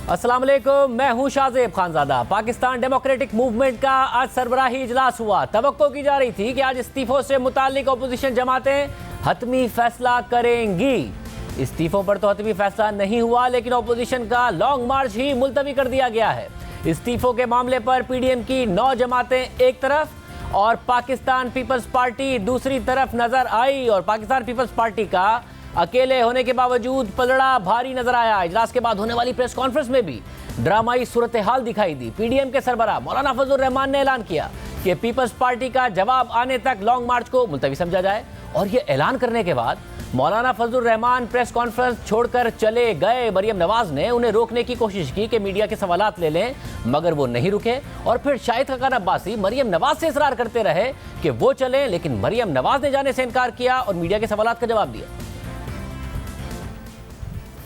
अस्सलाम वालेकुम, मैं हूं शाहजेब खानजादा। पाकिस्तान डेमोक्रेटिक मूवमेंट का आज सरबराही इजलास हुआ। तवक्को की जा रही थी कि आज इस्तीफों से मुताल्लिक अपोजिशन जमातें हतमी फैसला करेंगी। इस्तीफों पर तो हतमी फैसला नहीं हुआ, लेकिन अपोजिशन का लॉन्ग मार्च ही मुलतवी कर दिया गया है। इस्तीफों के मामले पर पीडीएम की 9 जमातें एक तरफ और पाकिस्तान पीपल्स पार्टी दूसरी तरफ नजर आई, और पाकिस्तान पीपल्स पार्टी का अकेले होने के बावजूद पलड़ा भारी नजर आया। इजलास के बाद होने वाली प्रेस कॉन्फ्रेंस में भी ड्रामाई सूरत हाल दिखाई दी। पीडीएम के सरबराह मौलाना फजलुर रहमान ने ऐलान किया कि पीपल्स पार्टी का जवाब आने तक लॉन्ग मार्च को मुलतवी समझा जाए, और ये ऐलान करने के बाद मौलाना फजलुर रहमान प्रेस कॉन्फ्रेंस छोड़कर चले गए। मरियम नवाज ने उन्हें रोकने की कोशिश की कि मीडिया के सवालात ले लें, मगर वो नहीं रुके, और फिर शाहिद खकान अब्बासी मरियम नवाज से इसरार करते रहे कि वो चलें, लेकिन मरियम नवाज ने जाने से इनकार किया और मीडिया के सवालात का जवाब दिया।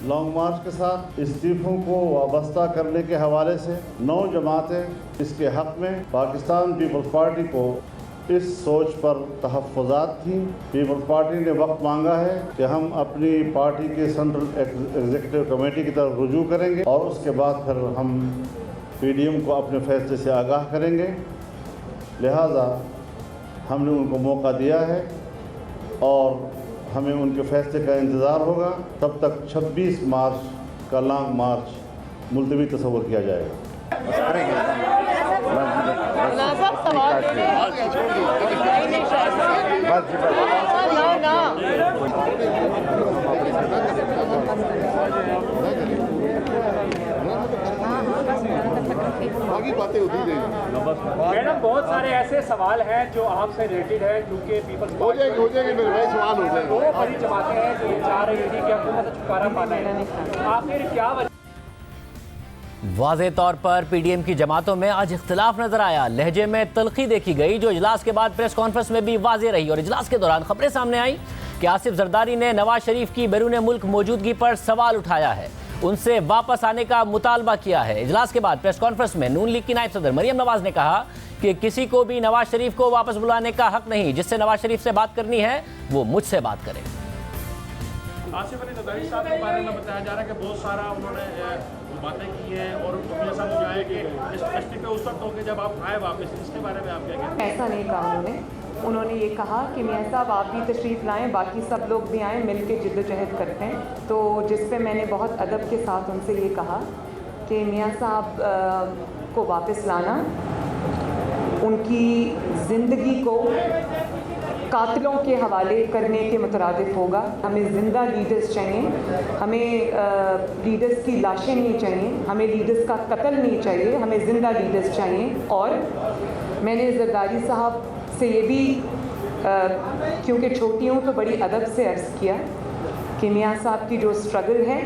लॉन्ग मार्च के साथ इस्तीफों को वाबस्ता करने के हवाले से 9 जमातें इसके हक़ में पाकिस्तान पीपल्स पार्टी को इस सोच पर तहफ़्फ़ुज़ात थी। पीपल्स पार्टी ने वक्त मांगा है कि हम अपनी पार्टी के सेंट्रल एग्जीक्यूटिव कमेटी की तरफ रुजू करेंगे और उसके बाद फिर हम पीडीएम को अपने फैसले से आगाह करेंगे। लिहाजा हमने उनको मौका दिया है और हमें उनके फैसले का इंतज़ार होगा। तब तक 26 मार्च का लॉन्ग मार्च मुलतवी तस्वर किया जाएगा। बाकी बातें होती रहेंगी। मैडम, बहुत सारे ऐसे सवाल हैं जो आपसे रिलेटेड है, क्योंकि पीपल्स हो जाएंगे मेरे भाई, सवाल हो जाएंगे। दो बड़ी जमातें हैं जो चाह रही थी कि हुकूमत छुटकारा पाना है, आखिर क्या वजह? वाज़े तौर पर पीडीएम की जमातों में आज इख्तिलाफ नजर आया। लहजे में तलखी देखी गई जो इजलास के बाद प्रेस कॉन्फ्रेंस में भी वाज़े रही, और इजलास के दौरान खबरें सामने आई कि आसिफ जरदारी ने नवाज शरीफ की बैरून मुल्क मौजूदगी पर सवाल उठाया है, उनसे वापस आने का मुतालबा किया है। इजलास के बाद प्रेस कॉन्फ्रेंस में नून लीग की नायब सदर मरियम नवाज ने कहा कि किसी को भी नवाज शरीफ को वापस बुलाने का हक नहीं, जिससे नवाज शरीफ से बात करनी है वो मुझसे बात करे। आसिफ अली जरदारी साहब के बारे में बताया जा रहा है कि बहुत सारा उन्होंने बातें की हैं और ऐसा मुझे आया कि इस पे उस वक्त होंगे जब आप आए वापस, इसके बारे में आप क्या कहते हैं? ऐसा नहीं कहा उन्होंने ये कहा कि मियाँ साहब आप भी तशरीफ़ लाएं, बाकी सब लोग भी आएँ, मिल के जिद्दोजहद करते हैं। तो जिस पे मैंने बहुत अदब के साथ उनसे ये कहा कि मियाँ साहब को वापस लाना उनकी ज़िंदगी को कातिलों के हवाले करने के मुतरादिफ होगा। हमें ज़िंदा लीडर्स चाहिए, हमें लीडर्स की लाशें नहीं चाहिए, हमें लीडर्स का कत्ल नहीं चाहिए, हमें ज़िंदा लीडर्स चाहिए। और मैंने जरदारी साहब से ये भी क्योंकि छोटी हूँ तो बड़ी अदब से अर्ज़ किया कि मियाँ साहब की जो स्ट्रगल है,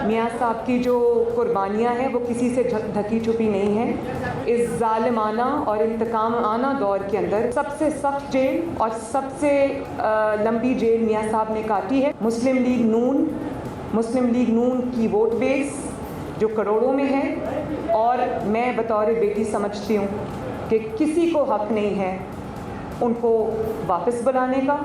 मियाँ साहब की जो कुर्बानियाँ हैं, वो किसी से ढकी छुपी नहीं है। इस जालिमाना और इंतकाम आना दौर के अंदर सबसे सख्त जेल और सबसे लंबी जेल मियाँ साहब ने काटी है। मुस्लिम लीग नून की वोट बेस जो करोड़ों में है, और मैं बतौर बेटी समझती हूँ कि किसी को हक नहीं है उनको वापस बुलाने का,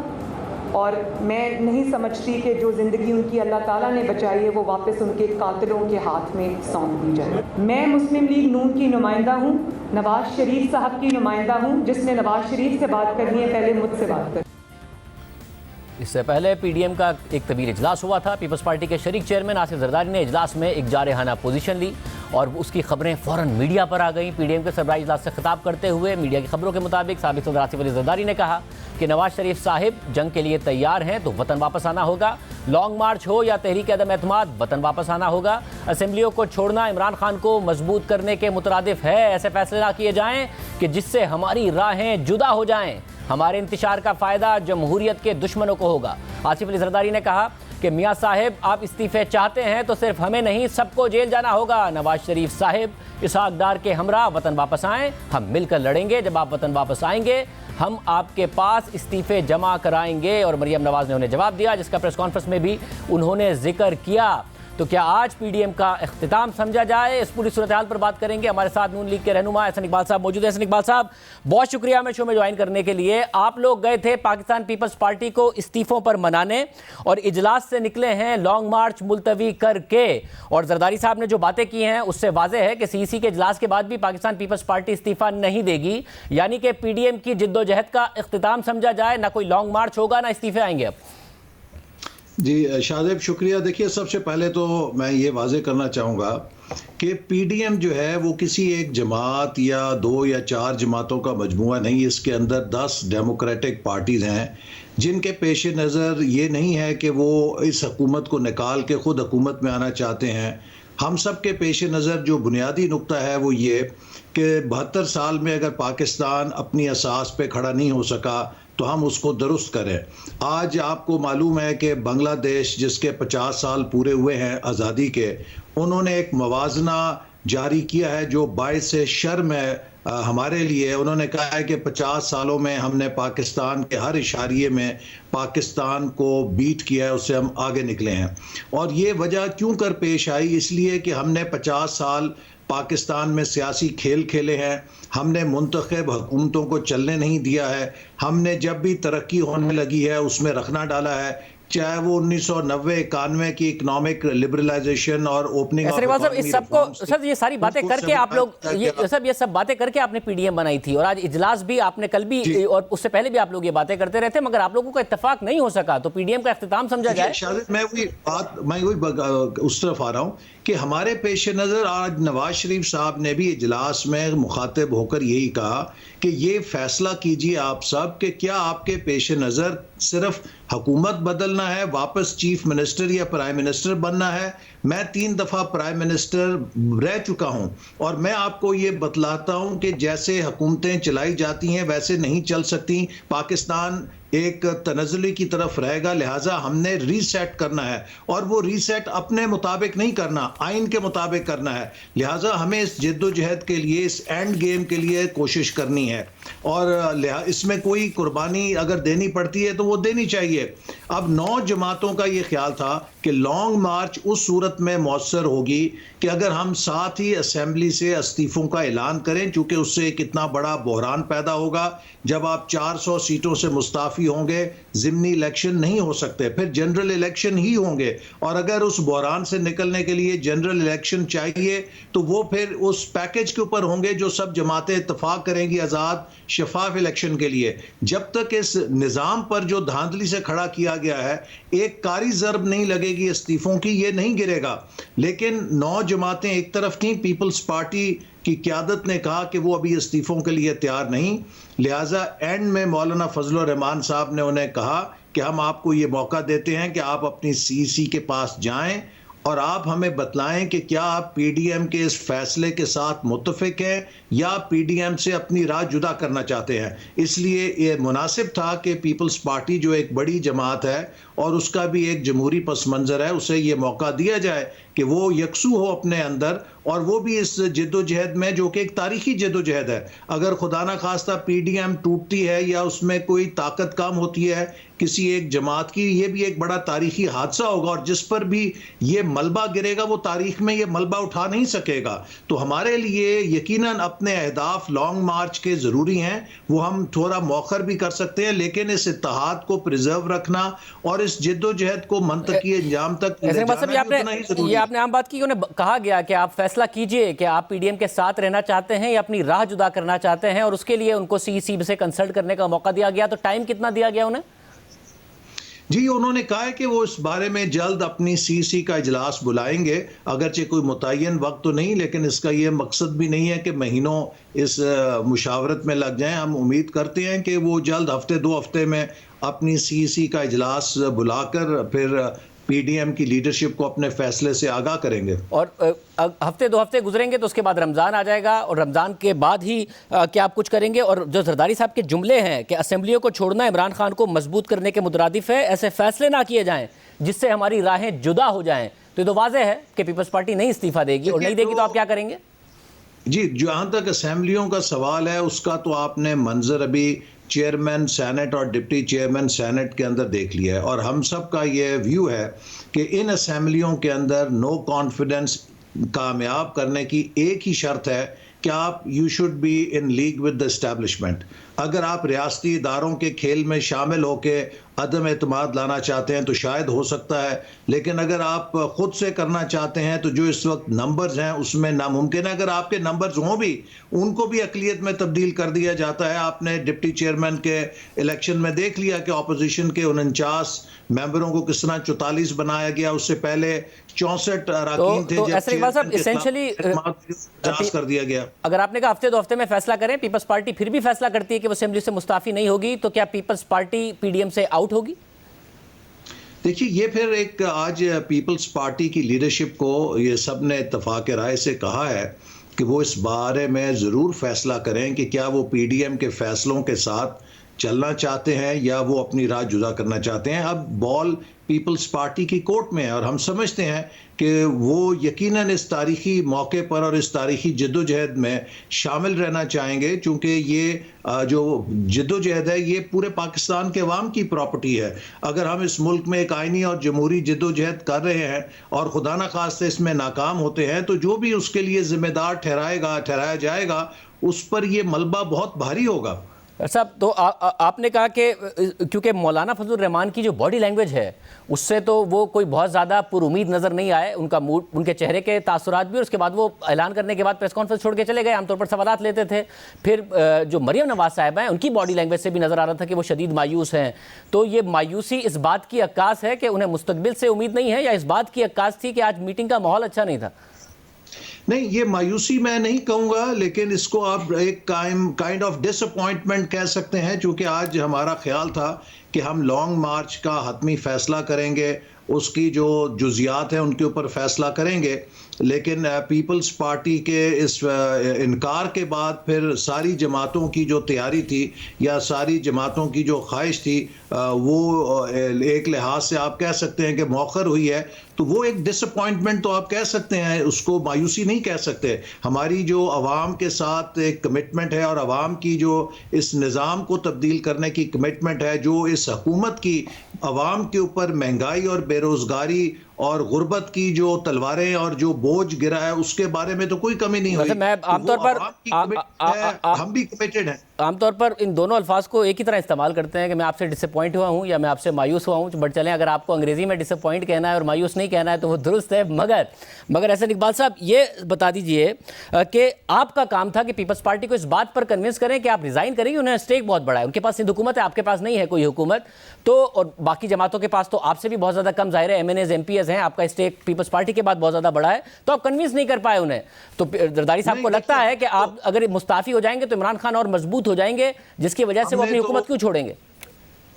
और मैं नहीं समझती कि जो ज़िंदगी उनकी अल्लाह ताला ने बचाई है वो वापस उनके कातिलों के हाथ में सौंप दी जाए। मैं मुस्लिम लीग नून की नुमाइंदा हूँ, नवाज शरीफ साहब की नुमाइंदा हूँ। जिसने नवाज शरीफ से बात करनी है पहले मुझसे बात कर। इससे पहले पीडीएम का एक तवील इजलास हुआ था। पीपल्स पार्टी के शरीक चेयरमैन आसिफ जरदारी ने इजलास में एक जारहाना पोजीशन ली और उसकी खबरें फ़ौरन मीडिया पर आ गईं। पीडीएम के सरबराही इजलास से खिताब करते हुए मीडिया की खबरों के मुताबिक साबिक़ सदर आसिफ अली जरदारी ने कहा कि नवाज शरीफ साहिब जंग के लिए तैयार हैं तो वतन वापस आना होगा। लॉन्ग मार्च हो या तहरीक अदम एतमाद, वतन वापस आना होगा। असेंबलियों को छोड़ना इमरान खान को मजबूत करने के मुतरादिफ है। ऐसे फैसले ना किए जाएँ कि जिससे हमारी राहें जुदा हो जाएँ। हमारे इंतशार का फ़ायदा जमहूरियत के दुश्मनों को होगा। आसिफ अली जरदारी ने कहा कि मियाँ साहिब आप इस्तीफ़े चाहते हैं तो सिर्फ हमें नहीं सबको जेल जाना होगा। नवाज शरीफ साहिब इसहाक डार के हमरा वतन वापस आएँ, हम मिलकर लड़ेंगे। जब आप वतन वापस आएंगे हम आपके पास इस्तीफ़े जमा कराएंगे। और मरियम नवाज ने उन्हें जवाब दिया, जिसका प्रेस कॉन्फ्रेंस में भी उन्होंने जिक्र किया। तो क्या आज पीडीएम का इख्तिताम समझा जाए? इस पूरी सूरत हाल पर बात करेंगे। हमारे साथ नून लीग के रहनुमा एहसन इकबाल साहब मौजूद हैं। एहसन इकबाल साहब, बहुत शुक्रिया हमें शो में ज्वाइन करने के लिए। आप लोग गए थे पाकिस्तान पीपल्स पार्टी को इस्तीफों पर मनाने और इजलास से निकले हैं लॉन्ग मार्च मुलतवी करके, और जरदारी साहब ने जो बातें की हैं उससे वाज़ेह है कि सीईसी के इजलास के बाद भी पाकिस्तान पीपल्स पार्टी इस्तीफा नहीं देगी, यानी कि पीडीएम की जिद्दोजहद का इख्तिताम समझा जाए। ना कोई लॉन्ग मार्च होगा, ना इस्तीफे आएंगे अब। जी शाहजेब, शुक्रिया। देखिए, सबसे पहले तो मैं ये वाजे करना चाहूँगा कि पीडीएम जो है वो किसी एक जमात या 2 या 4 जमातों का मजमुआ नहीं। इसके अंदर 10 डेमोक्रेटिक पार्टीज़ हैं जिनके पेश नज़र ये नहीं है कि वो इस हुकूमत को निकाल के ख़ुद हुकूमत में आना चाहते हैं। हम सब के पेश नज़र जो बुनियादी नुक्ता है वो ये कि 72 साल में अगर पाकिस्तान अपनी असास पे खड़ा नहीं हो सका तो हम उसको दुरुस्त करें। आज आपको मालूम है कि बांग्लादेश, जिसके 50 साल पूरे हुए हैं आज़ादी के, उन्होंने एक मवाजना जारी किया है जो बाइस शर्म है हमारे लिए। उन्होंने कहा है कि 50 सालों में हमने पाकिस्तान के हर इशारिये में पाकिस्तान को बीट किया है, उससे हम आगे निकले हैं। और ये वजह क्यों कर पेश आई? इसलिए कि हमने 50 साल पाकिस्तान में सियासी खेल खेले हैं, हमने मुंतखब हुकूमतों को चलने नहीं दिया है, हमने जब भी तरक्की होने लगी है उसमें रखना डाला है, चाहे वो 1990-91 की इकोनॉमिक लिबरलाइजेशन और ओपनिंग। इस सबको सर ये सारी बातें करके आप लोग ये सब बातें करके आपने पीडीएम बनाई थी, और आज इजलास भी आपने कल भी और उससे पहले भी आप लोग ये बातें करते रहते, मगर आप लोगों का इत्तेफाक नहीं हो सका, तो पीडीएम का इख्तिताम समझा जाए। मैं वही उस तरफ आ रहा हूँ कि हमारे पेश नज़र आज नवाज शरीफ साहब ने भी इजलास में मुखातिब होकर यही कहा कि ये फैसला कीजिए आप सब कि क्या आपके पेश नज़र सिर्फ हुकूमत बदलना है, वापस चीफ मिनिस्टर या प्राइम मिनिस्टर बनना है। मैं 3 दफ़ा प्राइम मिनिस्टर रह चुका हूं और मैं आपको ये बतलाता हूं कि जैसे हुकूमतें चलाई जाती हैं वैसे नहीं चल सकती। पाकिस्तान एक तनज़्ज़ुली की तरफ रहेगा, लिहाजा हमने रीसेट करना है, और वो रीसेट अपने मुताबिक नहीं करना, आइन के मुताबिक करना है। लिहाजा हमें इस जद्दोजहद के लिए, इस एंड गेम के लिए कोशिश करनी है, और इसमें कोई कुर्बानी अगर देनी पड़ती है तो वो देनी चाहिए। अब 9 जमातों का ये ख्याल था कि लॉन्ग मार्च उस सूरत में मौसर होगी कि अगर हम साथ ही असेंबली से इस्तीफों का ऐलान करें, चूँकि उससे एक इतना बड़ा बहरान पैदा होगा। जब आप 400 सीटों से मुस्ताफ़ी होंगे, ज़िमनी इलेक्शन नहीं हो सकते, फिर जनरल इलेक्शन ही होंगे, और अगर उस बहरान से निकलने के लिए जनरल इलेक्शन चाहिए तो वो फिर उस पैकेज के ऊपर होंगे जो सब जमातें इत्तफाक करेंगी आज़ाद शफाफ इलेक्शन के लिए। जब तक इस निज़ाम पर जो धांधली से खड़ा किया गया है, एक कारी ज़रब नहीं लगेगी इस्तीफों की, ये नहीं गिरेगा। लेकिन 9 जमातें एक तरफ थीं, पीपल्स पार्टी की क़यादत ने कहा कि वो अभी इस्तीफों के लिए तैयार नहीं, लिहाजा एंड में मौलाना फजल रहमान साहब ने उन्हें कहा कि हम आपको ये मौका देते हैं कि आप अपनी सीईसी के पास जाएं और आप हमें बतलाएं कि क्या आप पीडीएम के इस फैसले के साथ मुत्तफिक हैं या पीडीएम से अपनी राह जुदा करना चाहते हैं। इसलिए ये मुनासिब था कि पीपल्स पार्टी जो एक बड़ी जमात है और उसका भी एक जमहूरी पस मंज़र है, उसे ये मौका दिया जाए कि वो यकसू हो अपने अंदर, और वो भी इस जद्दोजहद में, जो कि एक तारीखी जद्दोजहद है, अगर खुदा ना खास्ता पीडीएम टूटती है या उसमें कोई ताकत कम होती है किसी एक जमात की, ये भी एक बड़ा तारीखी हादसा होगा, और जिस पर भी ये मलबा गिरेगा वो तारीख में ये मलबा उठा नहीं सकेगा। तो हमारे लिए यकीनन अपने अहदाफ लॉन्ग मार्च के ज़रूरी हैं, वो हम थोड़ा मौखर भी कर सकते हैं, लेकिन इस इत्तेहाद को प्रिजर्व रखना और इस जद्दोजहद को मंतकी अंजाम तक ले जाना, ये आपने आम बात की। उन्हें कहा गया कि आप फैसला कीजिए कि आप पीडीएम के साथ रहना चाहते हैं या अपनी राह जुदा करना चाहते हैं, और उसके लिए उनको सीईसी से कंसल्ट करने का मौका दिया गया। तो टाइम कितना दिया गया उन्हें? जी, उन्होंने कहा है कि वो इस बारे में जल्द अपनी सीईसी का इजलास बुलाएंगे, अगरचे कोई मुतय्यन वक्त तो नहीं, लेकिन इसका ये मकसद भी नहीं है कि महीनों इस मुशावरत में लग जाएं। हम उम्मीद करते हैं कि वो जल्द हफ्ते 2 हफ्ते में अपनी सीईसी का इजलास बुलाकर फिर पीडीएम की लीडरशिप को अपने फैसले से आगाह करेंगे। और हफ्ते 2 हफ्ते गुजरेंगे तो उसके बाद रमज़ान आ जाएगा, और रमज़ान के बाद ही क्या आप कुछ करेंगे? और जो जरदारी साहब के जुमले हैं कि असेंबलियों को छोड़ना इमरान खान को मजबूत करने के मुतरादिफ है, ऐसे फैसले ना किए जाएं जिससे हमारी राहें जुदा हो जाएं, तो ये तो वाज़ेह है कि पीपल्स पार्टी नहीं इस्तीफा देगी, और नहीं देगी तो आप क्या करेंगे? जी, जहाँ तक असेंबलियों का सवाल है उसका तो आपने मंजर अभी चेयरमैन सेनेट और डिप्टी चेयरमैन सेनेट के अंदर देख लिया है, और हम सब का ये व्यू है कि इन असेंबलियों के अंदर नो कॉन्फिडेंस कामयाब करने की एक ही शर्त है कि आप you should be in league with the establishment. अगर आप रियासती इदारों के खेल में शामिल होकर अदम एतमाद लाना चाहते हैं तो शायद हो सकता है, लेकिन अगर आप खुद से करना चाहते हैं तो जो इस वक्त नंबर्स हैं उसमें नामुमकिन है। अगर आपके नंबर्स हों भी, उनको भी अकलियत में तब्दील कर दिया जाता है। आपने डिप्टी चेयरमैन के इलेक्शन में देख लिया कि अपोजिशन के 49 मेंबरों को किस तरह 44 बनाया गया, उससे पहले 64 अरकान थे। तो ऐसे इकबाल साहब एसेंशियली कर दिया गया। अगर आपने कहा हफ्ते 2 हफ्ते में फैसला करें, पीपल्स पार्टी फिर भी फैसला करती है कि वो असेंबली से मुस्ताफी नहीं होगी, तो क्या पीपल्स पार्टी पीडीएम से आउट होगी? देखिए, ये फिर एक आज पीपल्स पार्टी की लीडरशिप को ये सब ने इत्तफाक राय से कहा है कि वो इस बारे में ज़रूर फैसला करें कि क्या वो पीडीएम के फैसलों के साथ चलना चाहते हैं या वो अपनी राह जुदा करना चाहते हैं। अब बॉल पीपल्स पार्टी की कोर्ट में है, और हम समझते हैं कि वो यकीनन इस तारीखी मौके पर और इस तारीखी जद्दोजहद में शामिल रहना चाहेंगे, क्योंकि ये जो जद्दोजहद है ये पूरे पाकिस्तान के अवाम की प्रॉपर्टी है। अगर हम इस मुल्क में एक आइनी और जमहूरी जद्दोजहद कर रहे हैं और खुदा न खास्ते इसमें नाकाम होते हैं, तो जो भी उसके लिए जिम्मेदार ठहराया जाएगा उस पर ये मलबा बहुत भारी होगा। साहब, तो आपने कहा कि क्योंकि मौलाना फजलुर रहमान की जो बॉडी लैंग्वेज है उससे तो वो कोई बहुत ज़्यादा पुरुमीद नज़र नहीं आए, उनका मूड, उनके चेहरे के तासुरात भी, और उसके बाद वो ऐलान करने के बाद प्रेस कॉन्फ्रेंस छोड़ के चले गए, आमतौर पर सवालात लेते थे। फिर जो मरियम नवाज साहब हैं उनकी बॉडी लैंग्वेज से भी नज़र आ रहा था कि वो शदीद मायूस हैं। तो ये मायूसी इस बात की अक्कास है कि उन्हें मुस्तकबिल से उम्मीद नहीं है, या इस बात की अक्कास थी कि आज मीटिंग का माहौल अच्छा नहीं था? नहीं, ये मायूसी मैं नहीं कहूँगा, लेकिन इसको आप एक काइंड ऑफ डिसअपॉइंटमेंट कह सकते हैं, क्योंकि आज हमारा ख्याल था कि हम लॉन्ग मार्च का हतमी फैसला करेंगे, उसकी जो जुजियात हैं उनके ऊपर फैसला करेंगे, लेकिन पीपल्स पार्टी के इस इनकार के बाद फिर सारी जमातों की जो तैयारी थी या सारी जमातों की जो ख्वाहिश थी वो एक लिहाज से आप कह सकते हैं कि मौखर हुई है। तो वो एक डिसअपॉइंटमेंट तो आप कह सकते हैं, उसको मायूसी नहीं कह सकते। हमारी जो अवाम के साथ एक कमिटमेंट है और अवाम की जो इस निज़ाम को तब्दील करने की कमिटमेंट है, जो इस हुकूमत की अवाम के ऊपर महंगाई और बेरोज़गारी और गुर्बत की जो तलवारें और जो बोझ गिरा है उसके बारे में तो कोई कमी नहीं हुई। मैं आमतौर पर हम भी कमिटेड हैं। आमतौर पर इन दोनों अल्फाज को एक ही तरह इस्तेमाल करते हैं कि मैं आपसे डिसअपॉइंट हुआ हूं या मैं आपसे मायूस हुआ हूं। बट चलें, अगर आपको अंग्रेजी में डिसअपॉइंट कहना है और मायूस नहीं कहना है तो वो दुरुस्त है। मगर ऐसे इकबाल साहब, ये बता दीजिए कि आपका काम था कि पीपल्स पार्टी को इस बात पर कन्विंस करें कि आप रिजाइन करेंगे। उन्हें स्टेक बहुत बड़ा है, उनके पास सिंध हुकूमत है, आपके पास नहीं है कोई हुकूमत, तो और बाकी जमातों के पास तो आपसे भी बहुत ज़्यादा कम, ज़ाहिर है MNAs MPs हैं, आपका स्टेक पीपल्स पार्टी के बाद बहुत ज़्यादा बड़ा है, तो आप कन्विंस नहीं कर पाए उन्हें। तो जरदारी साहब को लगता है कि आप अगर मुस्ताफी हो जाएंगे तो इमरान खान और मजबूत हो जाएंगे, जिसकी वजह से वो अपनी हुकूमत क्यों छोड़ेंगे?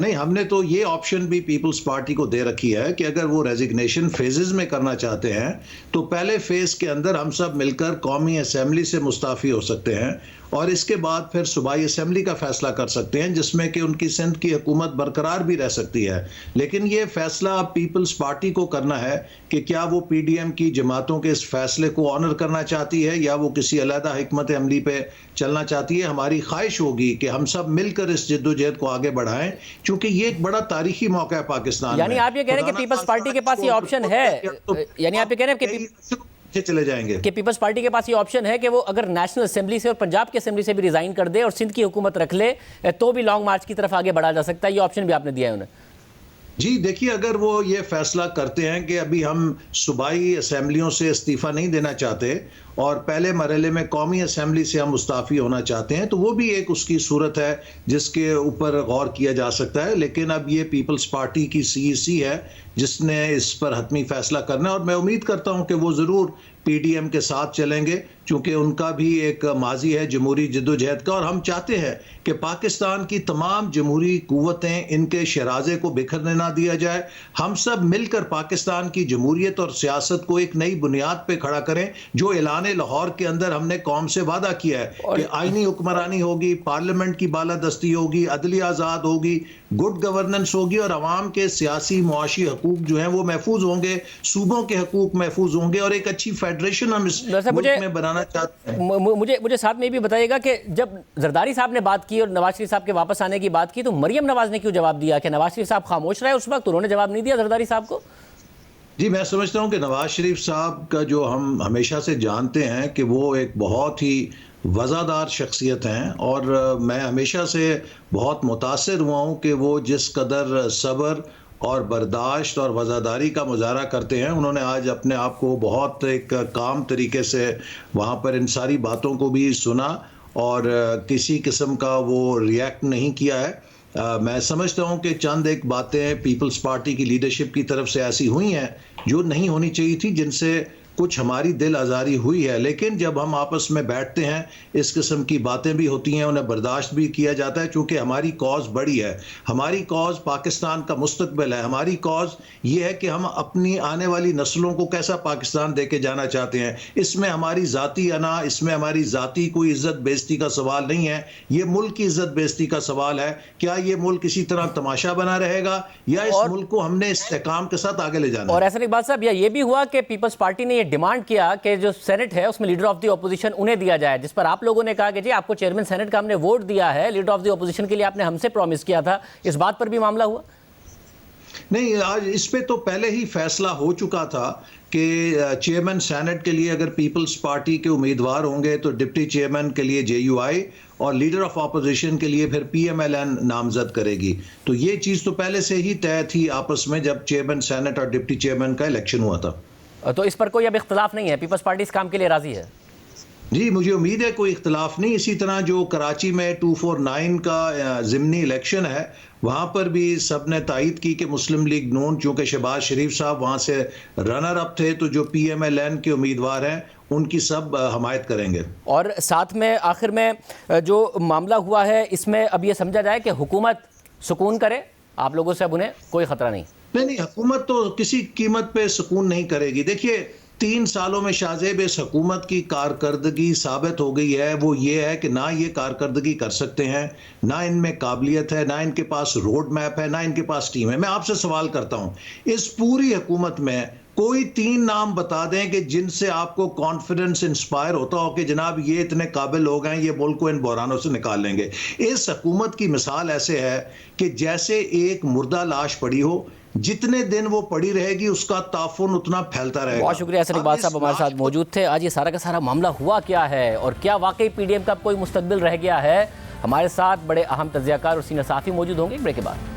नहीं, हमने तो ये ऑप्शन भी पीपल्स पार्टी को दे रखी है कि अगर वो रेजिग्नेशन फेजेस में करना चाहते हैं तो पहले फेज के अंदर हम सब मिलकर कौमी असेंबली से मुस्ताफ़ी हो सकते हैं और इसके बाद फिर सूबाई असेंबली का फैसला कर सकते हैं, जिसमें कि उनकी सिंध की हुकूमत बरकरार भी रह सकती है। लेकिन ये फैसला पीपल्स पार्टी को करना है कि क्या वो PDM की जमातों के इस फैसले को ऑनर करना चाहती है या वो किसी अलहदा हिकमत अमली पे चलना चाहती है। हमारी ख्वाहिश होगी कि हम सब मिलकर इस जद्दोजहद को आगे बढ़ाएं, क्योंकि ये एक बड़ा तारीखी मौका है पाकिस्तान में। यानी आप ये कह रहे हैं कि पीपल्स पार्टी के पास ये ऑप्शन है, यानी आप ये कह रहे हैं कि चले जाएंगे कि पीपल्स पार्टी के पास ये ऑप्शन है कि वो अगर नेशनल असेंबली से और पंजाब की असेंबली से भी रिजाइन कर दे और सिंध की हुकूमत रख ले तो भी लॉन्ग मार्च की तरफ आगे बढ़ा जा सकता है। ये ऑप्शन भी आपने दिया है उन्हें। जी देखिए, अगर वो ये फैसला करते हैं कि अभी हम सूबाई असेंबलियों से इस्तीफ़ा नहीं देना चाहते और पहले मरहले में कौमी असेंबली से हम मुस्ताफ़ी होना चाहते हैं, तो वो भी एक उसकी सूरत है जिसके ऊपर गौर किया जा सकता है। लेकिन अब ये पीपल्स पार्टी की CEC है जिसने इस पर हतमी फैसला करना है और मैं उम्मीद करता हूँ कि वो ज़रूर PDM के साथ चलेंगे, क्योंकि उनका भी एक माजी है जमहूरी जद्दोजहद का और हम चाहते हैं कि पाकिस्तान की तमाम जमहूरी कुव्वतें इनके शराजे को बिखरने ना दिया जाए। हम सब मिलकर पाकिस्तान की जमहूरियत और सियासत को एक नई बुनियाद पे खड़ा करें। जो ऐलान लाहौर के अंदर हमने कौम से वादा किया है कि आईनी हुक्मरानी होगी, पार्लियामेंट की बालादस्ती होगी, अदलिया आज़ाद होगी, गुड गवर्नेंस होगी और आवाम के सियासी मुआशी हकूक जो हैं वो महफूज होंगे, सूबों के हकूक महफूज होंगे और एक अच्छी फेडरेशन हम इस मुल्क में बनाना चाहते हैं। मुझे साथ में ये भी बताइएगा कि जब जरदारी साहब ने बात की और नवाज शरीफ साहब के वापस आने की बात की तो मरियम नवाज ने क्यों जवाब दिया? कि नवाज शरीफ साहब खामोश रहे उस वक्त, उन्होंने जवाब नहीं दिया जरदारी साहब को? जी, मैं समझता हूं कि नवाज शरीफ साहब का जो हम हमेशा से जानते हैं कि वो एक बहुत ही वज़ादार शख्सियत हैं और मैं हमेशा से बहुत मुतासिर हुआ हूं कि वो जिस कदर सब्र और बर्दाश्त और वज़ादारी का मुजाहरा करते हैं, उन्होंने आज अपने आप को बहुत एक काम तरीके से वहाँ पर इन सारी बातों को भी सुना और किसी किस्म का वो रिएक्ट नहीं किया है। मैं समझता हूं कि चंद एक बातें पीपल्स पार्टी की लीडरशिप की तरफ से ऐसी हुई हैं जो नहीं होनी चाहिए थी, जिनसे कुछ हमारी दिल आज़ारी हुई है, लेकिन जब हम आपस में बैठते हैं इस किस्म की बातें भी होती हैं, उन्हें बर्दाश्त भी किया जाता है क्योंकि हमारी कॉज बड़ी है। हमारी कॉज पाकिस्तान का मुस्तकबिल है। हमारी कॉज ये है कि हम अपनी आने वाली नस्लों को कैसा पाकिस्तान दे के जाना चाहते हैं। इसमें हमारी ज़ाती अना, इसमें हमारी ज़ाती कोई इज़्ज़त बेइज्जती का सवाल नहीं है, ये मुल्क की इज़्ज़त बेइज्जती का सवाल है। क्या ये मुल्क इसी तरह तमाशा बना रहेगा या इस मुल्क को हमने इस्तेकाम के साथ आगे ले जाना? और ऐसा इकबाल साहब, ये भी हुआ कि पीपल्स पार्टी ने डिमांड किया कि जो सेनेट है उसमें लीडर ऑफ द ऑपोजिशन उन्हें दिया जाए, जिस पर आप लोगों ने कहा कि जी आपको चेयरमैन सेनेट का हमने वोट दिया है, लीडर ऑफ द ऑपोजिशन के लिए आपने हमसे प्रॉमिस किया था। इस बात पर भी मामला हुआ? नहीं, आज इस पे तो पहले ही फैसला हो चुका था कि चेयरमैन सेनेट के लिए अगर पीपल्स पार्टी के उम्मीदवार होंगे तो डिप्टी चेयरमैन के लिए जेयूआई और लीडर ऑफ ऑपोजिशन के लिए फिर पीएमएलएन नामजद करेगी। तो ये चीज़ तो पहले से ही तय थी आपस में जब चेयरमैन सेनेट और डिप्टी चेयरमैन का इलेक्शन हुआ था। तो इस पर कोई अब इख्तलाफ नहीं है, पीपल्स पार्टी इस काम के लिए राजी है? जी, मुझे उम्मीद है कोई इख्तलाफ नहीं। इसी तरह जो कराची में 249 का ज़िमनी इलेक्शन है वहाँ पर भी सब ने तायद की कि मुस्लिम लीग नून, चूँकि शहबाज शरीफ साहब वहाँ से रनर अप थे, तो जो पीएमएलएन के उम्मीदवार हैं उनकी सब हमायत करेंगे। और साथ में आखिर में जो मामला हुआ है इसमें अब ये समझा जाए कि हुकूमत सुकून करे, आप लोगों से अब उन्हें कोई ख़तरा नहीं? नहीं, हुकूमत तो किसी कीमत पे सुकून नहीं करेगी। देखिए, 3 सालों में शाहजेब इस हुकूमत की कारकर्दगी साबित हो गई है। वो ये है कि ना ये कारकर्दगी कर सकते हैं, ना इनमें काबिलियत है, ना इनके पास रोड मैप है, ना इनके पास टीम है। मैं आपसे सवाल करता हूँ, इस पूरी हुकूमत में कोई 3 नाम बता दें कि जिनसे आपको कॉन्फिडेंस इंस्पायर होता हो कि जनाब ये इतने काबिल लोग हैं, ये मुल्क को इन बहरानों से निकाल लेंगे। इस हुकूमत की मिसाल ऐसे है कि जैसे एक मुर्दा लाश पड़ी हो, जितने दिन वो पड़ी रहेगी उसका ताफुन उतना फैलता रहेगा। बहुत शुक्रिया असद इकबाल साहब हमारे साथ मौजूद थे। आज ये सारा का सारा मामला हुआ क्या है और क्या वाकई पीडीएम का कोई मुस्तकबिल रह गया है? हमारे साथ बड़े अहम तज्ज़ियाकार और सीनियर सहाफ़ी मौजूद होंगे ब्रेक के बाद।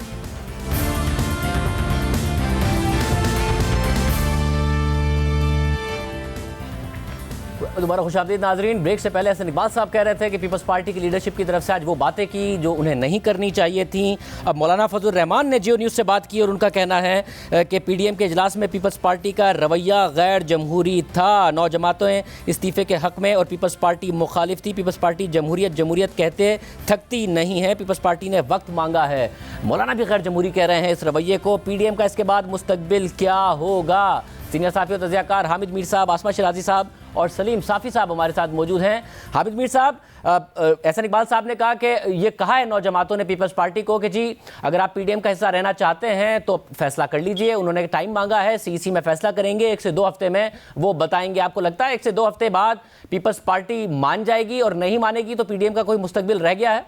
दोबारा खुशामदीद नाजरीन। ब्रेक से पहले हसन इकबाल साहब कह रहे थे कि पीपल्स पार्टी की लीडरशिप की तरफ से आज वो बातें की जो उन्हें नहीं करनी चाहिए थी। अब मौलाना फजल रहमान ने जियो न्यूज़ से बात की और उनका कहना है कि पीडीएम के इजलास में पीपल्स पार्टी का रवैया गैर जमहूरी था। 9 जमातें इस्तीफ़े के हक़ में और पीपल्स पार्टी मुखालिफ थी। पीपल्स पार्टी जमहूरियत कहते थकती नहीं है। पीपल्स पार्टी ने वक्त मांगा है। मौलाना भी गैर जमहूरी कह रहे हैं इस रवैये को। पीडीएम का इसके बाद मुस्तकबिल क्या होगा? सीनियर साफ़ी और तज़्ज़ियाकार हामिद मीर साहब, आसमा शराजी साहब और सलीम साफ़ी साहब हमारे साथ मौजूद हैं। हामिद मीर साहब, एहसन इकबाल साहब ने कहा कि ये कहा है 9 जमातों ने पीपल्स पार्टी को कि जी अगर आप पीडीएम का हिस्सा रहना चाहते हैं तो फैसला कर लीजिए। उन्होंने टाइम मांगा है, सीईसी में फैसला करेंगे, 1 से 2 हफ्ते में वो बताएंगे। आपको लगता है 1 से 2 हफ्ते बाद पीपल्स पार्टी मान जाएगी और नहीं मानेगी तो पीडीएम का कोई मुस्तकबिल रह गया है?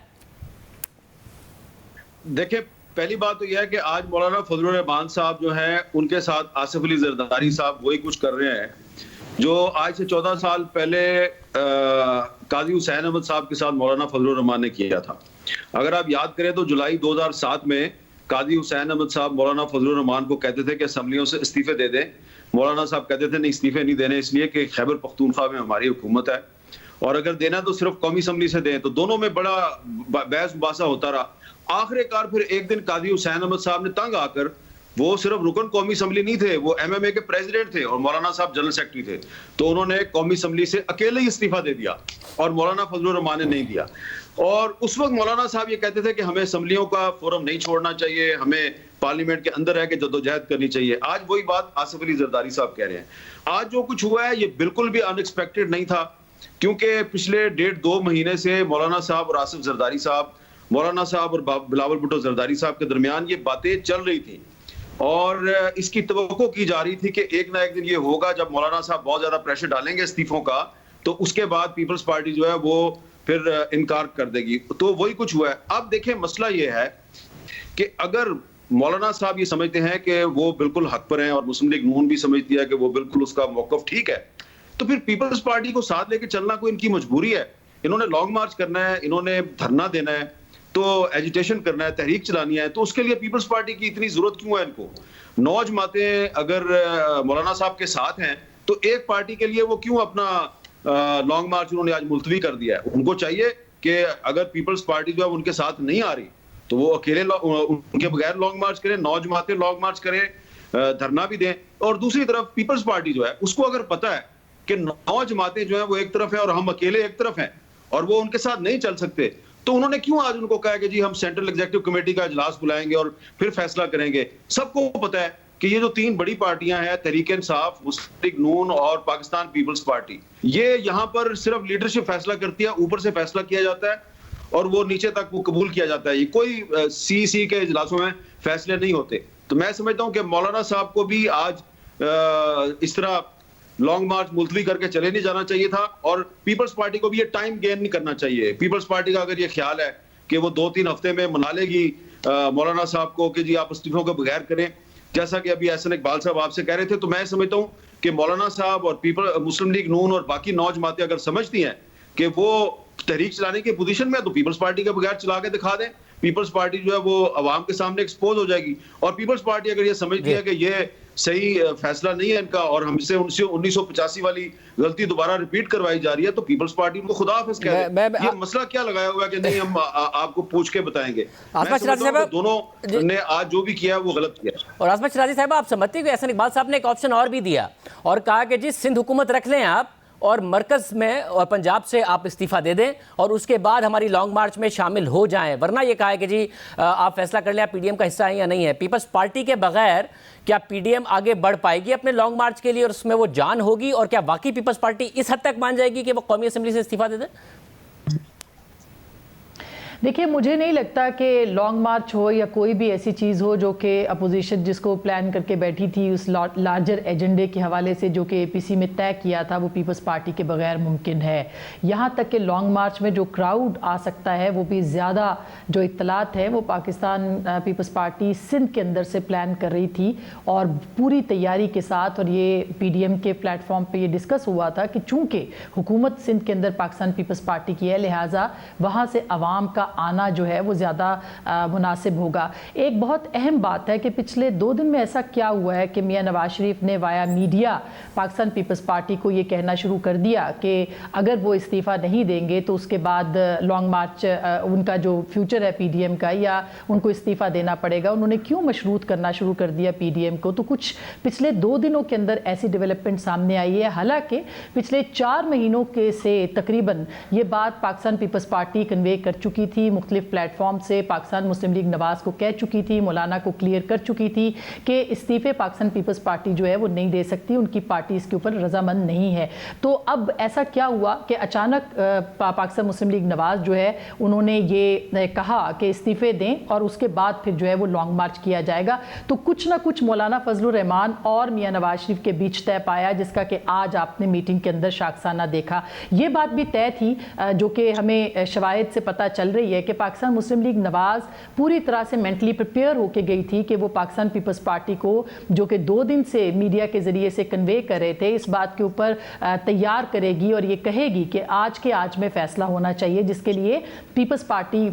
देखिए, पहली बात तो यह है कि आज मौलाना फजल रहमान साहब जो हैं उनके साथ आसिफ अली जरदारी साहब वही कुछ कर रहे हैं जो आज से 14 साल पहले काजी हुसैन अहमद साहब के साथ मौलाना फजल रहमान ने किया था। अगर आप याद करें तो जुलाई 2007 में काजी हुसैन अहमद साहब मौलाना फजल रहमान को कहते थे कि असम्बलियों से इस्तीफे दे दें। मौलाना साहब कहते थे नहीं, इस्तीफे नहीं देने, इसलिए कि खैबर पख्तूनख्वा में हमारी हुकूमत है और अगर देना तो सिर्फ कौमी असम्बली से दें। तो दोनों में बड़ा बहस मुबासा होता रहा। आखिरकार फिर एक दिन काजी हुसैन अहमद साहब ने तंग आकर, वो सिर्फ रुकन कौमी असम्बली नहीं थे, वो एमएमए के प्रेसिडेंट थे और मौलाना साहब जनरल सेक्रेटरी थे, तो उन्होंने कौमी असम्बली से अकेले ही इस्तीफा दे दिया और मौलाना फजल रहमान ने नहीं दिया। और उस वक्त मौलाना साहब ये कहते थे कि हमें असम्बलियों का फोरम नहीं छोड़ना चाहिए, हमें पार्लियामेंट के अंदर रह के जद्दोजहद करनी चाहिए। आज वही बात आसिफ अली जरदारी साहब कह रहे हैं। आज जो कुछ हुआ है ये बिल्कुल भी अनएक्सपेक्टेड नहीं था, क्योंकि पिछले 1.5-2 महीने से मौलाना साहब और आसिफ जरदारी साहब मौलाना साहब और बिलावल भुट्टो जरदारी साहब के दरमियान ये बातें चल रही थी और इसकी तवक्को की जा रही थी कि एक ना एक दिन ये होगा जब मौलाना साहब बहुत ज्यादा प्रेशर डालेंगे इस्तीफों का, तो उसके बाद पीपल्स पार्टी जो है वो फिर इनकार कर देगी। तो वही कुछ हुआ है। अब देखें, मसला ये है कि अगर मौलाना साहब ये समझते हैं कि वो बिल्कुल हक पर हैं और मुस्लिम लीग नून भी समझती है कि वो बिल्कुल उसका मौकफ ठीक है, तो फिर पीपल्स पार्टी को साथ लेके चलना कोई इनकी मजबूरी है। इन्होंने लॉन्ग मार्च करना है, इन्होंने धरना देना है, तो एजिटेशन करना है, तहरीक चलानी है, तो उसके लिए पीपल्स पार्टी की इतनी जरूरत क्यों है इनको? 9 जमातें अगर मौलाना साहब के साथ हैं तो एक पार्टी के लिए वो क्यों अपना लॉन्ग मार्च उन्होंने आज मुलतवी कर दिया है? उनको चाहिए कि अगर पीपल्स पार्टी जो है उनके साथ नहीं आ रही तो वो अकेले उनके बगैर लॉन्ग मार्च करें, 9 जमातें लॉन्ग मार्च करें, धरना भी दें। और दूसरी तरफ पीपल्स पार्टी जो है उसको अगर पता है कि 9 जमातें जो है वो एक तरफ है और हम अकेले एक तरफ हैं और वो उनके साथ नहीं चल सकते, तो उन्होंने क्यों आज उनको कहा कि जी हम सेंट्रल एग्जीक्यूटिव कमेटी का इजलास बुलाएंगे और फिर फैसला करेंगे? सबको पता है कि ये जो 3 बड़ी पार्टियां हैं, तहरीक-ए-इंसाफ, मुस्लिम लीग नून और पाकिस्तान पीपल्स पार्टी, ये यहाँ पर सिर्फ लीडरशिप फैसला करती है, ऊपर से फैसला किया जाता है और वो नीचे तक वो कबूल किया जाता है। ये कोई सीसी के इजलासों में फैसले नहीं होते। तो मैं समझता हूँ कि मौलाना साहब को भी आज इस तरह लॉन्ग मार्च मुलतवी करके चले नहीं जाना चाहिए था और पीपल्स पार्टी को भी ये टाइम गेन नहीं करना चाहिए। पीपल्स पार्टी का अगर ये ख्याल है कि वो 2-3 हफ्ते में मना लेगी मौलाना साहब को कि जी आप इस्तीफों के बगैर करें, जैसा कि अभी एहसन इकबाल साहब आपसे कह रहे थे, तो मैं समझता हूँ कि मौलाना साहब और मुस्लिम लीग नून और बाकी 9 जमातें अगर समझती हैं कि वो तहरीक चलाने की पोजीशन में है तो पीपल्स पार्टी के बगैर चला के दिखा दें। पीपल्स पार्टी जो है वो अवाम के सामने एक्सपोज हो जाएगी। और पीपल्स पार्टी अगर ये समझती है कि ये सही फैसला नहीं है इनका और हमसे 1985 वाली गलती दोबारा रिपीट करवाई जा रही है, तो पीपल्स पार्टी को खुदा हाफिज कह रहे। ये मसला क्या लगाया हुआ है कि नहीं हम आपको पूछ के बताएंगे? दोनों ने आज जो भी किया वो गलत किया। और आसमा शराजी साहब, आप समझती हो एहसन इकबाल साहब ने एक ऑप्शन और भी दिया और कहा कि जी सिंध हुकूमत रख लें आप और मरकज में और पंजाब से आप इस्तीफा दे दें और उसके बाद हमारी लॉन्ग मार्च में शामिल हो जाएं, वरना ये कहा है कि जी आप फैसला कर लें आप पीडीएम का हिस्सा है या नहीं है। पीपल्स पार्टी के बगैर क्या पीडीएम आगे बढ़ पाएगी अपने लॉन्ग मार्च के लिए और उसमें वो जान होगी? और क्या वाकई पीपल्स पार्टी इस हद तक मान जाएगी कि वो कौमी असेंबली से इस्तीफा दे दे? देखिए, मुझे नहीं लगता कि लॉन्ग मार्च हो या कोई भी ऐसी चीज़ हो जो कि अपोजिशन जिसको प्लान करके बैठी थी उस लार्जर एजेंडे के हवाले से जो कि एपीसी में तय किया था, वो पीपल्स पार्टी के बगैर मुमकिन है। यहाँ तक कि लॉन्ग मार्च में जो क्राउड आ सकता है वो भी ज़्यादा जो इत्तलात है वो पाकिस्तान पीपल्स पार्टी सिंध के अंदर से प्लान कर रही थी और पूरी तैयारी के साथ। और ये पीडीएम के प्लेटफॉर्म पे ये डिस्कस हुआ था कि चूँकि हुकूमत सिंध के अंदर पाकिस्तान पीपल्स पार्टी की है, लिहाजा वहाँ से अवाम का आना जो है वो ज़्यादा मुनासिब होगा। एक बहुत अहम बात है कि पिछले 2 दिन में ऐसा क्या हुआ है कि मियां नवाज शरीफ ने वाया मीडिया पाकिस्तान पीपल्स पार्टी को ये कहना शुरू कर दिया कि अगर वो इस्तीफ़ा नहीं देंगे तो उसके बाद लॉन्ग मार्च उनका जो फ्यूचर है पीडीएम का, या उनको इस्तीफ़ा देना पड़ेगा। उन्होंने क्यों मशरूत करना शुरू कर दिया पीडीएम को? तो कुछ पिछले 2 दिनों के अंदर ऐसी डेवलपमेंट सामने आई है। हालांकि पिछले 4 महीनों के से तकरीबन ये बात पाकिस्तान पीपल्स पार्टी कन्वे कर चुकी थी, मुख्तलिफ प्लेटफॉर्म से पाकिस्तान मुस्लिम लीग नवाज को कह चुकी थी, मौलाना को क्लियर कर चुकी थी कि इस्तीफ़े पाकिस्तान पीपल्स पार्टी जो है वो नहीं दे सकती, उनकी पार्टी इसके ऊपर रजामंद नहीं है। तो अब ऐसा क्या हुआ कि अचानक पाकिस्तान मुस्लिम लीग नवाज जो है उन्होंने ये कहा कि इस्तीफ़े दें और उसके बाद फिर जो है वो लॉन्ग मार्च किया जाएगा। तो कुछ ना कुछ मौलाना फजलुर रहमान और मियां नवाज शरीफ के बीच तय पाया, जिसका कि आज आपने मीटिंग के अंदर शाखसाना देखा। ये बात भी तय थी जो कि हमें शवाहिद से पता चल रही है कि पाकिस्तान मुस्लिम लीग नवाज पूरी तरह से मेंटली प्रिपेयर होके गई थी कि वो पाकिस्तान पीपल्स पार्टी को, जो कि 2 दिन से मीडिया के जरिए से कन्वे कर रहे थे, इस बात के ऊपर तैयार करेगी और ये कहेगी कि आज के आज में फैसला होना चाहिए, जिसके लिए पीपल्स पार्टी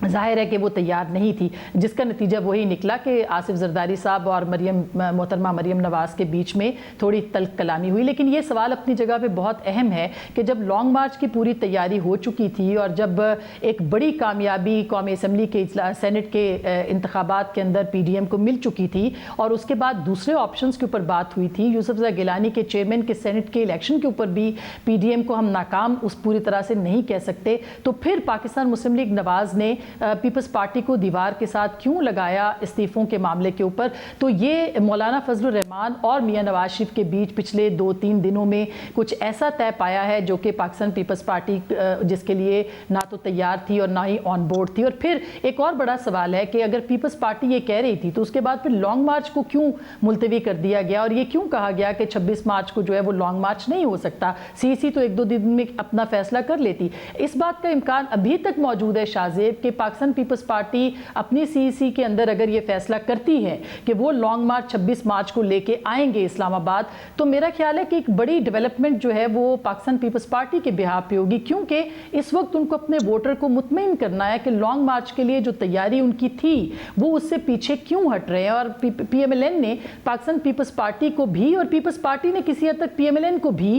जाहिर है कि वो तैयार नहीं थी, जिसका नतीजा वही निकला कि आसिफ जरदारी साहब और मोहतरमा मरियम नवाज के बीच में थोड़ी तल्ख कलामी हुई। लेकिन ये सवाल अपनी जगह पे बहुत अहम है कि जब लॉन्ग मार्च की पूरी तैयारी हो चुकी थी और जब एक बड़ी कामयाबी कौमी असम्बली के सेनेट के इंतखाबात के अंदर पीडीएम को मिल चुकी थी और उसके बाद दूसरे ऑप्शंस के ऊपर बात हुई थी, यूसुफजई गिलानी के चेयरमैन के सेनेट के इलेक्शन के ऊपर भी पीडीएम को हम नाकाम उस पूरी तरह से नहीं कह सकते, तो फिर पाकिस्तान मुस्लिम लीग नवाज ने पीपल्स पार्टी को दीवार के साथ क्यों लगाया इस्तीफों के मामले के ऊपर, तो ये मौलाना फजलुर रहमान और मियां नवाज शरीफ के बीच पिछले 2-3 दिनों में कुछ ऐसा तय पाया है जो कि पाकिस्तान पीपल्स पार्टी जिसके लिए ना तो तैयार थी और ना ही ऑन बोर्ड थी। और फिर एक और बड़ा सवाल है कि अगर पीपल्स पार्टी ये कह रही थी तो उसके बाद फिर लॉन्ग मार्च को क्यों मुलतवी कर दिया गया और ये क्यों कहा गया कि 26 मार्च को जो है वो लॉन्ग मार्च नहीं हो सकता, सीसी तो 1-2 दिन में अपना फैसला कर लेती। इस बात का इम्कान अभी तक मौजूद है शाहजेब कि पाकिस्तान पीपल्स पार्टी अपनी सीसी के अंदर अगर ये फैसला करती है कि वो लॉन्ग मार्च 26 मार्च को लेके आएंगे इस्लामाबाद, तो मेरा ख्याल है कि एक बड़ी डेवलपमेंट जो है वो पाकिस्तान पीपल्स पार्टी के बिहाफ पे होगी, क्योंकि इस वक्त उनको अपने वोटर को मुतमईन करना है कि लॉन्ग मार्च के लिए जो तैयारी उनकी थी वो उससे पीछे क्यों हट रहे हैं। और पीएमएलएन ने पाकिस्तान पीपल्स पार्टी को भी और पीपल्स पार्टी ने किसी हद तक पीएमएलएन को भी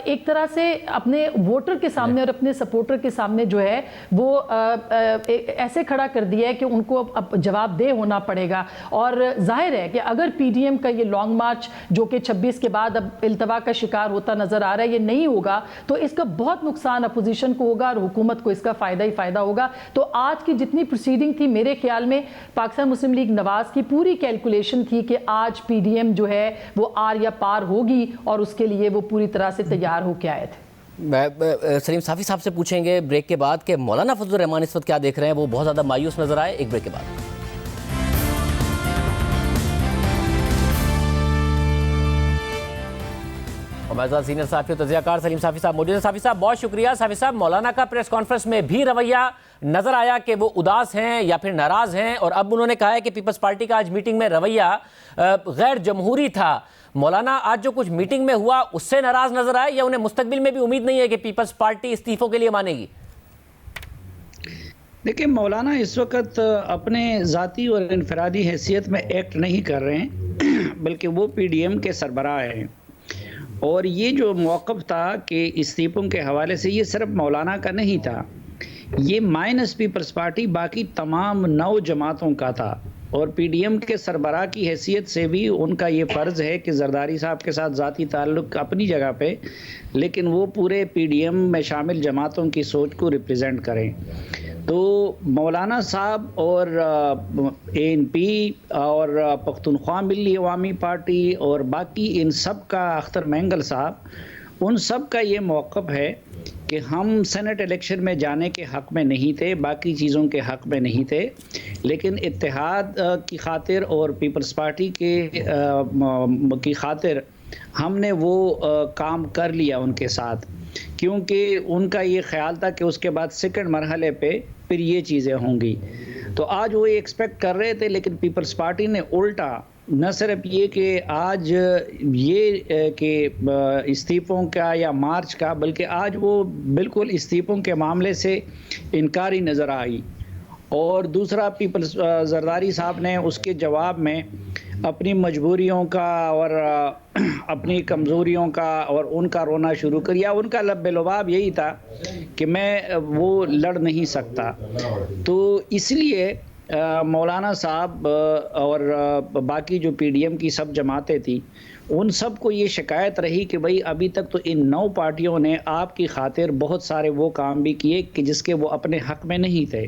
एक तरह से अपने वोटर के सामने और अपने सपोर्टर के सामने जो है वो ऐसे खड़ा कर दिया है कि उनको अब जवाबदेह होना पड़ेगा। और जाहिर है कि अगर पीडीएम का ये लॉन्ग मार्च जो कि 26 के बाद अब इल्तवा का शिकार होता नजर आ रहा है ये नहीं होगा तो इसका बहुत नुकसान अपोजिशन को होगा और हुकूमत को इसका फ़ायदा ही फ़ायदा होगा। तो आज की जितनी प्रोसीडिंग थी मेरे ख्याल में पाकिस्तान मुस्लिम लीग नवाज की पूरी कैलकुलेशन थी कि आज पीडीएम जो है वो आर या पार होगी और उसके लिए वो पूरी तरह से तैयार होकर आए थे। सलीम साफ़ी साहब से पूछेंगे ब्रेक के बाद कि मौलाना फजलुर रहमान इस वक्त क्या देख रहे हैं, वो बहुत ज़्यादा मायूस नजर आए। एक ब्रेक के बाद हमारे साथ सीनियर साफ़ी और तज़कियाकार सलीम साफ़ी साहब मौजूद हैं। साफ़ी साहब बहुत शुक्रिया। साफ़ी साहब, मौलाना का प्रेस कॉन्फ्रेंस में भी रवैया नजर आया कि वो उदास हैं या फिर नाराज़ हैं, और अब उन्होंने कहा है कि पीपल्स पार्टी का आज मीटिंग में रवैया गैर जमहूरी था। मौलाना, आज जो कुछ मीटिंग में हुआ उससे नाराज़ नजर आए या उन्हें मुस्तकबिल में भी उम्मीद नहीं है कि पीपल्स पार्टी इस्तीफों के लिए मानेगी? देखिए, मौलाना इस वक्त अपने ज़ाती और इनफरादी हैसियत में एक्ट नहीं कर रहे हैं, बल्कि वो पीडीएम के सरबराह हैं। और ये जो मौक़िफ़ था कि इस्तीफ़ों के हवाले से, ये सिर्फ मौलाना का नहीं था, ये माइनस पीपल्स पार्टी बाकी तमाम 9 जमातों का था। और पीडीएम के सरबराह की हैसियत से भी उनका ये फ़र्ज़ है कि जरदारी साहब के साथ ज़ाती ताल्लुक़ अपनी जगह पे, लेकिन वो पूरे पीडीएम में शामिल जमातों की सोच को रिप्रेजेंट करें। तो मौलाना साहब और एएनपी और पख्तूनख्वा मिली अवामी पार्टी और बाकी इन सब का, अख्तर मैंगल साहब, उन सब का ये मौक़िफ़ है कि हम सेनेट इलेक्शन में जाने के हक़ में नहीं थे, बाकी चीज़ों के हक़ में नहीं थे, लेकिन इत्तेहाद की खातिर और पीपल्स पार्टी की खातिर हमने वो काम कर लिया उनके साथ, क्योंकि उनका ये ख्याल था कि उसके बाद सेकंड मरहले पे फिर ये चीज़ें होंगी। तो आज वो एक्सपेक्ट कर रहे थे, लेकिन पीपल्स पार्टी ने उल्टा न सिर्फ ये कि आज ये कि इस्तीफ़ों का या मार्च का, बल्कि आज वो बिल्कुल इस्तीफ़ों के मामले से इनकारी नज़र आई। और दूसरा, पीपल्स जरदारी साहब ने उसके जवाब में अपनी मजबूरियों का और अपनी कमज़ोरियों का और उनका रोना शुरू कर दिया। उनका लब्बे-लुबाब यही था कि मैं वो लड़ नहीं सकता। तो इसलिए मौलाना साहब और बाकी जो पीडीएम की सब जमातें थी, उन सब को ये शिकायत रही कि भाई अभी तक तो इन 9 पार्टियों ने आपकी खातिर बहुत सारे वो काम भी किए कि जिसके वो अपने हक़ में नहीं थे,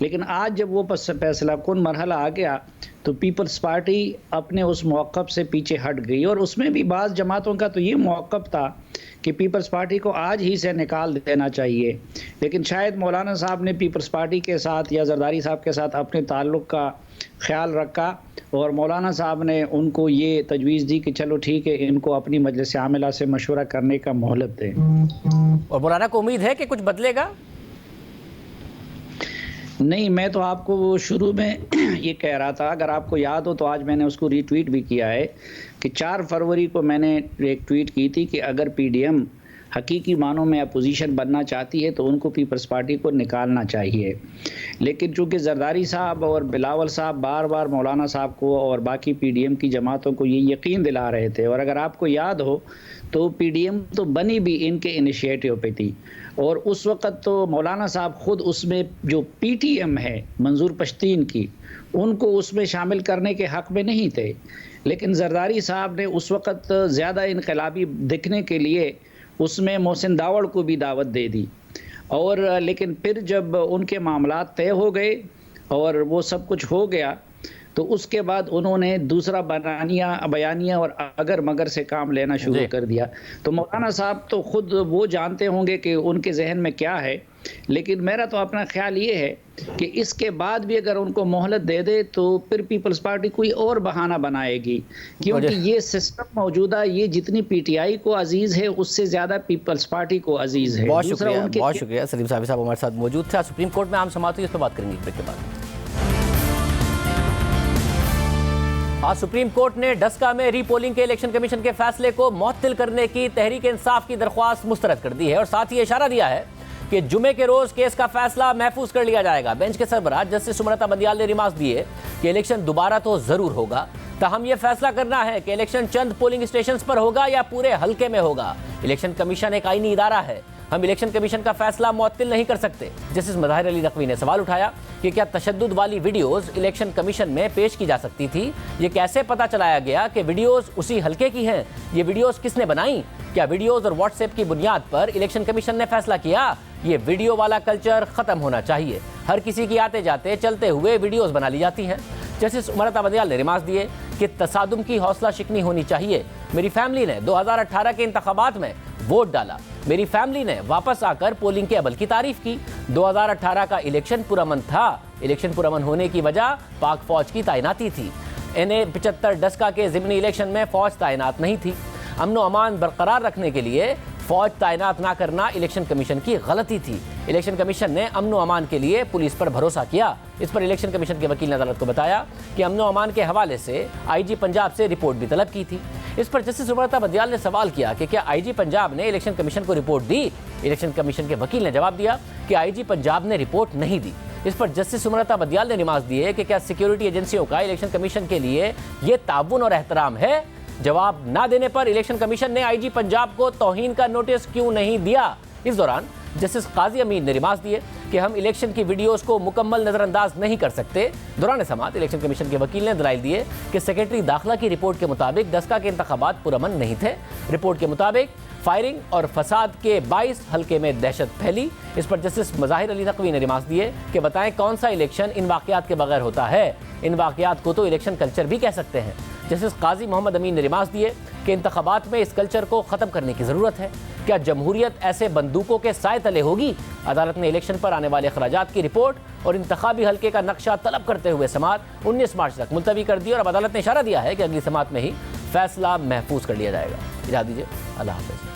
लेकिन आज जब वो फैसला कुन मरहला आ गया तो पीपल्स पार्टी अपने उस मौक़िफ़ से पीछे हट गई। और उसमें भी बाज़ जमातों का तो ये मौक़िफ़ था कि पीपल्स पार्टी को आज ही से निकाल देना चाहिए, लेकिन शायद मौलाना साहब ने पीपल्स पार्टी के साथ या जरदारी साहब के साथ अपने ताल्लुक़ का ख्याल रखा और मौलाना साहब ने उनको ये तजवीज़ दी कि चलो ठीक है, इनको अपनी मजलिस आमिला से मशवरा करने का मोहलत दें। और मौलाना को उम्मीद है कि कुछ बदलेगा? नहीं, मैं तो आपको शुरू में ये कह रहा था, अगर आपको याद हो तो आज मैंने उसको रीट्वीट भी किया है कि 4 फरवरी को मैंने एक ट्वीट की थी कि अगर पीडीएम हकीकी मानों में अपोजिशन बनना चाहती है तो उनको पीपल्स पार्टी को निकालना चाहिए। लेकिन चूँकि जरदारी साहब और बिलावल साहब बार बार मौलाना साहब को और बाकी पीडीएम की जमातों को ये यकीन दिला रहे थे, और अगर आपको याद हो तो पीडीएम तो बनी भी इनके इनिशिएटिव पे थी, और उस वक़्त तो मौलाना साहब ख़ुद उसमें जो पीटीएम है मंजूर पश्तीन की, उनको उसमें शामिल करने के हक़ में नहीं थे, लेकिन जरदारी साहब ने उस वक़्त ज़्यादा इनकलाबी दिखने के लिए उसमें मोहसिन दावड़ को भी दावत दे दी। और लेकिन फिर जब उनके मामलात तय हो गए और वो सब कुछ हो गया तो उसके बाद उन्होंने दूसरा बयानिया और अगर मगर से काम लेना शुरू कर दिया। तो मौलाना साहब तो खुद वो जानते होंगे कि उनके जहन में क्या है, लेकिन मेरा तो अपना ख्याल ये है कि इसके बाद भी अगर उनको मोहलत दे दे तो फिर पीपल्स पार्टी कोई और बहाना बनाएगी, क्योंकि ये सिस्टम मौजूदा ये जितनी पीटीआई को अजीज है उससे ज्यादा पीपल्स पार्टी को अजीज है। बहुत शुक्रिया सलीम साहब हमारे साथ मौजूद थे। सुप्रीम कोर्ट में आम समाअत हुई, इस पर बात करेंगे ब्रेक के बाद। आज सुप्रीम कोर्ट ने डस्का में रीपोलिंग के इलेक्शन कमीशन के फैसले को मुअत्तल करने की तहरीक इंसाफ की दरख्वास्त मुस्तरद कर दी है और साथ ही इशारा दिया है कि जुमे के रोज केस का फैसला महफूज कर लिया जाएगा। बेंच के सरबराह जस्टिस सुमरता बंदियाल ने रिमार्क्स दिए कि इलेक्शन दोबारा तो जरूर होगा, ताहम यह फैसला करना है कि इलेक्शन चंद पोलिंग स्टेशन पर होगा या पूरे हल्के में होगा। इलेक्शन कमीशन एक आईनी इदारा है, हम इलेक्शन कमीशन का फैसला मुअत्तल नहीं कर सकते। जस्टिस मज़ाहिर अली नकवी ने सवाल उठाया कि क्या तशद्दुद वाली वीडियोस इलेक्शन कमीशन में पेश की जा सकती थी? ये कैसे पता चलाया गया कि वीडियोस उसी हल्के की हैं? ये वीडियोस किसने बनाई? क्या वीडियोस और व्हाट्सएप की बुनियाद पर इलेक्शन कमीशन ने फैसला किया? ये वीडियो वाला कल्चर खत्म होना चाहिए। हर किसी की आते जाते चलते हुए वीडियोस बना ली जाती हैं। जस्टिस उमरता बंदियाल ने रिमार्क्स दिए कि तसादुम की हौसला शिकनी होनी चाहिए। मेरी फैमिली ने 2018 के इंतखाबात में वोट डाला, मेरी फैमिली ने वापस आकर पोलिंग के अमल की तारीफ की। 2018 का इलेक्शन पुरअमन था। इलेक्शन पुरअमन होने की वजह पाक फौज की तैनाती थी। NA-75 डस्का के ज़िमनी इलेक्शन में फौज तैनात नहीं थी। अमन व अमान बरकरार रखने के लिए फौज तैनात ना करना इलेक्शन कमीशन की गलती थी। इलेक्शन कमीशन ने अमन व अमान के लिए पुलिस पर भरोसा किया। इस पर इलेक्शन कमीशन के वकील ने अदालत को बताया कि अमन व अमान के हवाले से IG पंजाब से रिपोर्ट भी तलब की थी। इस पर जस्टिस सुमरता बंदियाल ने सवाल किया कि क्या IG पंजाब ने इलेक्शन कमीशन को रिपोर्ट दी? इलेक्शन कमीशन के वकील ने जवाब दिया कि IG पंजाब ने रिपोर्ट नहीं दी। इस पर जस्टिस सुमरता बंदियाल ने रिमार्क्स दिए कि क्या सिक्योरिटी एजेंसियों का इलेक्शन कमीशन के लिए ये ताउन और एहतराम है? जवाब ना देने पर इलेक्शन कमीशन ने IG पंजाब को तौहीन का नोटिस क्यों नहीं दिया? इस दौरान जस्टिस काजी अमीन ने रिमार्क्स दिए कि हम इलेक्शन की वीडियोस को मुकम्मल नजरअंदाज नहीं कर सकते। दौरान समाअत इलेक्शन कमीशन के वकील ने दलाइल दिए कि सेक्रेटरी दाखिला की रिपोर्ट के मुताबिक डस्का के इंतखाबात पुरअमन नहीं थे। रिपोर्ट के मुताबिक फायरिंग और फसाद के 22 हल्के में दहशत फैली। इस पर जस्टिस मज़ाहिर अली नकवी ने रिमार्क्स दिए कि बताएं कौन सा इलेक्शन इन वाक़यात के बगैर होता है? इन वाक़यात को तो इलेक्शन कल्चर भी कह सकते हैं। जस्टिस काजी मोहम्मद अमीन ने रिमार्क्स दिए कि इंतखाबात में इस कल्चर को ख़त्म करने की ज़रूरत है। क्या जमहूरियत ऐसे बंदूकों के साए तले होगी? अदालत ने इलेक्शन पर आने वाले अखराजात की रिपोर्ट और इंतखाबी हल्के का नक्शा तलब करते हुए समाअत 19 मार्च तक मुलतवी कर दी और अब अदालत ने इशारा दिया है कि अगली समाअत में ही फैसला महफूज कर लिया जाएगा। इजाज़त दीजिए, अल्लाह हाफ़िज़।